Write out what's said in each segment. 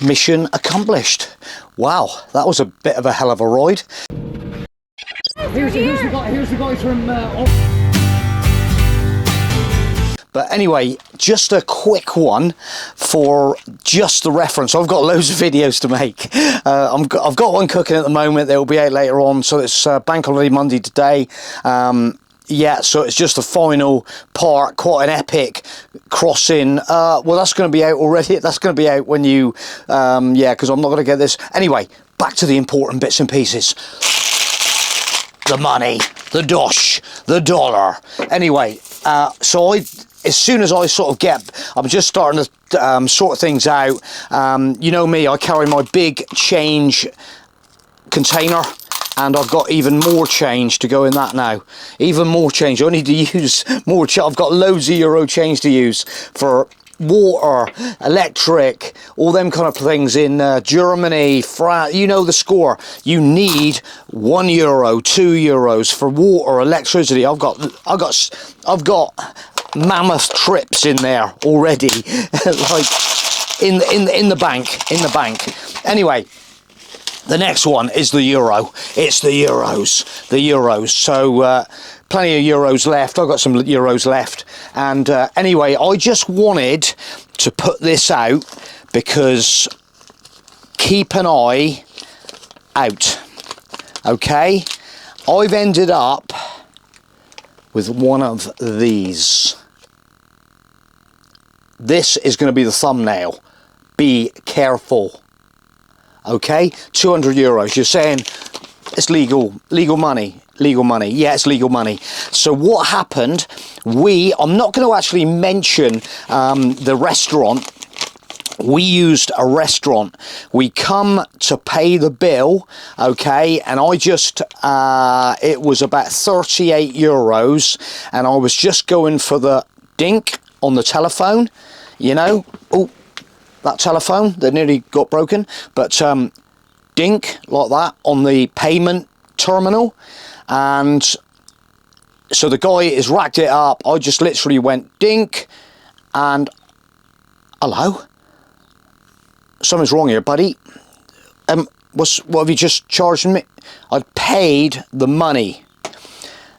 mission accomplished. Wow, that was a bit of a hell of a ride. Here's the guys from... But anyway, just a quick one for just the reference. I've got loads of videos to make. I've got one cooking at the moment. They'll be out later on. So it's Bank Holiday Monday today. Yeah, so it's just the final part, quite an epic crossing. Well, that's going to be out already. That's going to be out when you, yeah, because I'm not going to get this. Anyway, back to the important bits and pieces. The money, the dosh, the dollar. Anyway, so as soon as I sort of I'm just starting to sort things out. You know me, I carry my big change container, and I've got even more change to go in that now. Even more change. I need to use more I've got loads of euro change to use for water, electric, all them kind of things in Germany, France. You know the score. You need €1, €2 for water, electricity. I've got mammoth trips in there already, like in the bank. Anyway, the next one is the euro. It's the euros. So plenty of euros left. I've got some euros left. And anyway, I just wanted to put this out because keep an eye out. Okay, I've ended up with one of these. This is going to be the thumbnail. Be careful. Okay, €200. You're saying it's legal money. Yeah, it's legal money. So what happened? I'm not going to actually mention the restaurant. We used a restaurant. We come to pay the bill, okay, and I just, it was about €38, and I was just going for the dink on the telephone, you know. Oh, that telephone that nearly got broken, but dink like that on the payment terminal. And so the guy has racked it up. I just literally went dink, and hello, something's wrong here, buddy. What have you just charged me? I paid the money,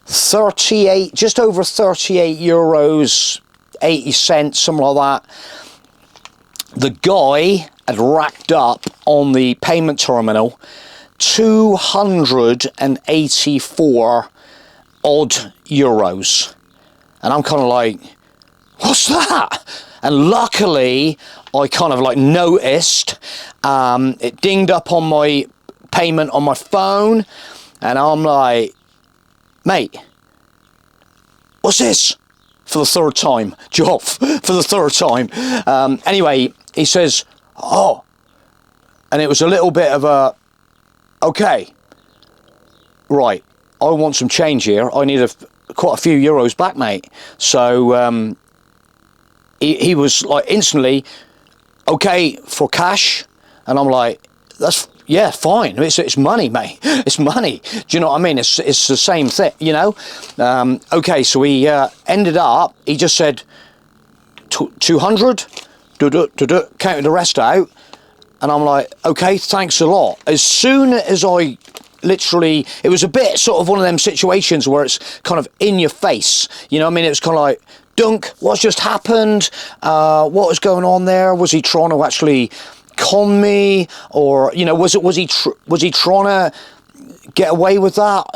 38, just over €38, 80 cents, something like that. The guy had racked up on the payment terminal 284 odd euros, and I'm kind of like, what's that? And luckily I kind of like noticed it dinged up on my payment on my phone, and I'm like, mate, what's this? For the third time, jof, for the third time. Anyway, he says, oh, and it was a little bit of a, okay, right, I want some change here. I need quite a few euros back, mate. So he was like instantly, okay for cash, and I'm like, yeah, fine. It's money, mate. It's money. Do you know what I mean? It's the same thing, you know. Okay, so he ended up. He just said 200. Counted the rest out, and I'm like, okay, thanks a lot. As soon as I literally, it was a bit sort of one of them situations where it's kind of in your face. You know what I mean? It was kind of like, dunk. What's just happened? What was going on there? Was he trying to actually con me, or you know, was he trying to get away with that,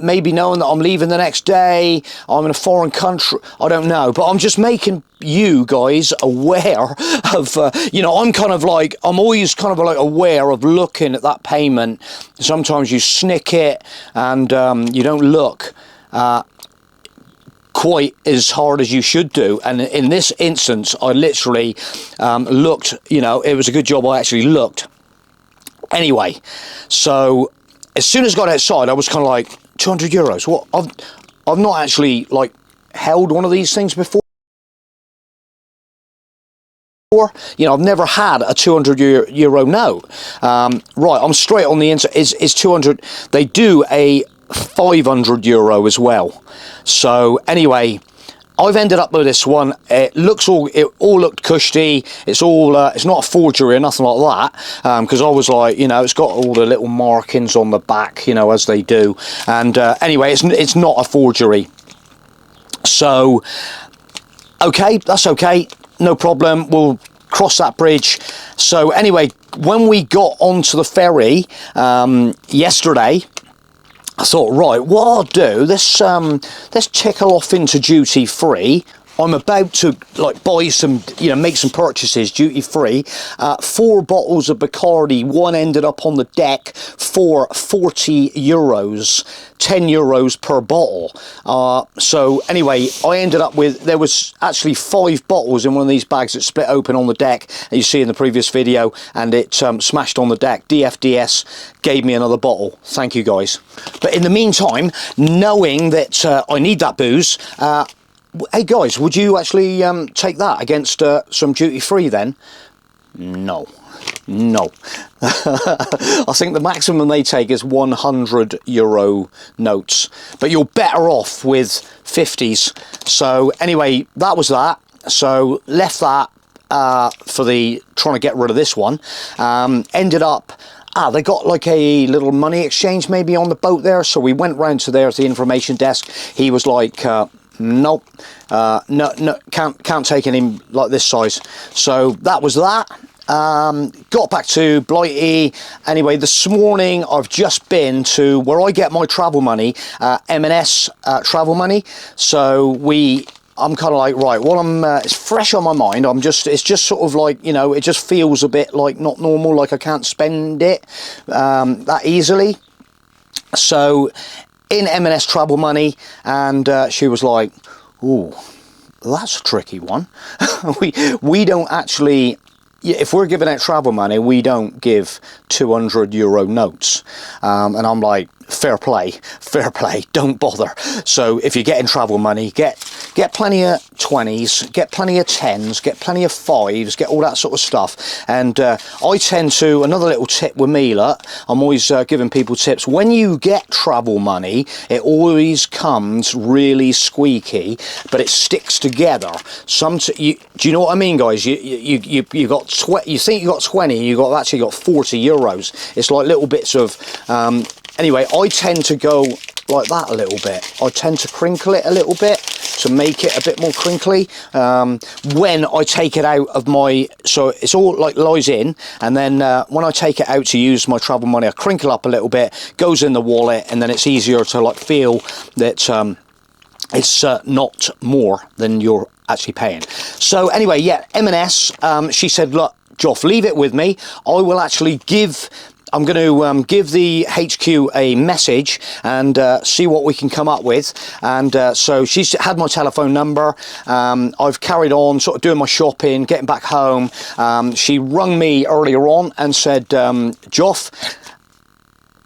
maybe knowing that I'm leaving the next day, I'm in a foreign country, I don't know, but I'm just making you guys aware of, you know, I'm always kind of like aware of looking at that payment. Sometimes you snick it and you don't look quite as hard as you should do, and in this instance I literally looked, you know, it was a good job I actually looked. Anyway, so as soon as I got outside I was kind of like, €200, what? I've not actually like held one of these things before, you know, I've never had a €200 note. Right, I'm straight on the inside. Is 200, they do a €500 as well. So anyway, I've ended up with this one. It all looked cushy. It's all, it's not a forgery or nothing like that. Because I was like, you know, it's got all the little markings on the back, you know, as they do. And anyway, it's not a forgery. So, okay, that's okay. No problem. We'll cross that bridge. So anyway, when we got onto the ferry yesterday, I thought, right, what I'll do, let's tickle off into duty free. I'm about to like buy some, you know, make some purchases duty free. 4 bottles of Bacardi. One ended up on the deck for 40 euros, 10 euros per bottle. So anyway, I ended up with, there was actually 5 bottles in one of these bags that split open on the deck, that you see in the previous video, and it smashed on the deck. DFDS gave me another bottle. Thank you guys. But in the meantime, knowing that I need that booze, hey guys, would you actually take that against some duty free then? No. I think the maximum they take is 100 euro notes, but you're better off with 50s. So anyway, that was that. So left that for the trying to get rid of this one. Ended up, they got like a little money exchange maybe on the boat there. So we went round to there at the information desk. He was like, nope, no, can't take any like this size. So that was that. Got back to Blighty. Anyway, this morning I've just been to where I get my travel money, M&S travel money. So I'm kind of like, right, well, it's fresh on my mind. It's just sort of like, you know, it just feels a bit like not normal, like I can't spend it that easily. So in M&S travel money, and she was like, ooh, that's a tricky one. we don't actually, if we're giving out travel money, we don't give 200 euro notes. And I'm like, fair play, don't bother. So if you're getting travel money, get plenty of 20s, get plenty of 10s, get plenty of 5s, get all that sort of stuff. And I tend to, another little tip with me, look, I'm always giving people tips. When you get travel money, it always comes really squeaky, but it sticks together. Do you know what I mean, guys? You got you think you got 20, you actually got 40 euros. It's like little bits of anyway, I tend to go like that a little bit. I tend to crinkle it a little bit to make it a bit more crinkly when I take it out of my, so it's all like lies in, and then when I take it out to use my travel money, I crinkle up a little bit, goes in the wallet, and then it's easier to like feel that it's not more than you're actually paying. So anyway, yeah, M&S, she said, look, Joff, leave it with me. I will actually I'm going to give the HQ a message and see what we can come up with. And so she's had my telephone number. I've carried on sort of doing my shopping, getting back home. She rung me earlier on and said, Joff,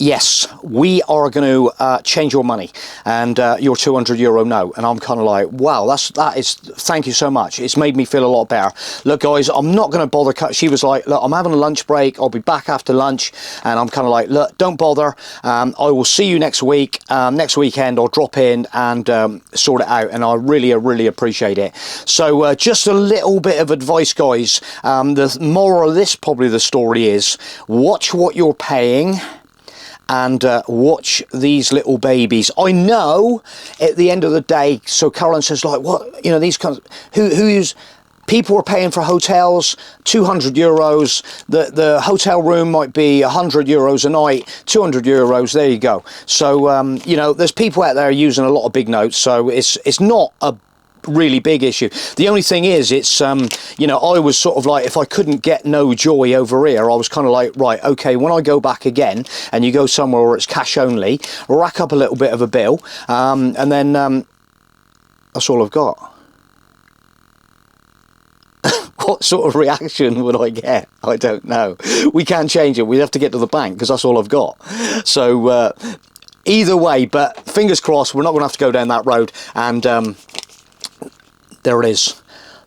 yes, we are going to change your money and your 200 euro note. And I'm kind of like, wow, that is, thank you so much. It's made me feel a lot better. Look, guys, I'm not going to bother. She was like, look, I'm having a lunch break. I'll be back after lunch. And I'm kind of like, look, don't bother. I will see you next week. Next weekend, I'll drop in and sort it out. And I really appreciate it. So just a little bit of advice, guys. The moral of this, probably the story is, watch what you're paying and watch these little babies. I know at the end of the day, so Caroline says, like, what, you know, these kinds, who's, people are paying for hotels, 200 euros, the hotel room might be 100 euros a night, 200 euros, there you go. So, you know, there's people out there using a lot of big notes, so it's not a really big issue. The only thing is, it's you know, I was sort of like, if I couldn't get no joy over here, I was kind of like, right, okay, when I go back again and you go somewhere where it's cash only, rack up a little bit of a bill, and then that's all I've got. What sort of reaction would I get? I don't know. We can't change it. We have to get to the bank because that's all I've got. So either way, but fingers crossed, we're not going to have to go down that road. And there it is,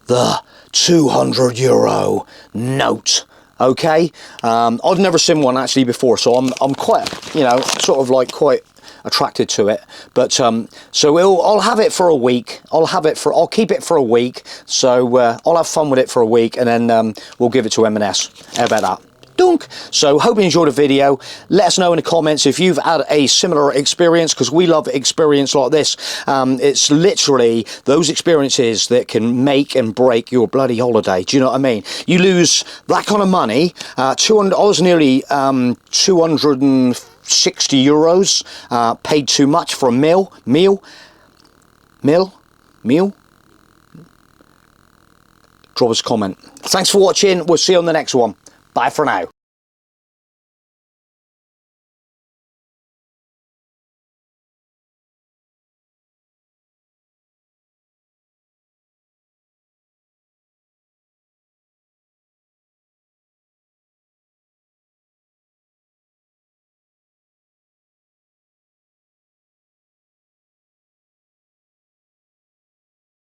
the 200 euro note. Okay, I've never seen one actually before, so I'm quite, you know, sort of like quite attracted to it. But so I'll have it for a week. I'll keep it for a week. So I'll have fun with it for a week, and then we'll give it to M&S. How about that? Dunk. So hope you enjoyed the video. Let us know in the comments if you've had a similar experience, because we love experience like this. It's literally those experiences that can make and break your bloody holiday. Do you know what I mean? You lose that kind of money. 200. I was nearly 260 euros. Paid too much for a meal. Drop us a comment. Thanks for watching. We'll see you on the next one. Bye for now.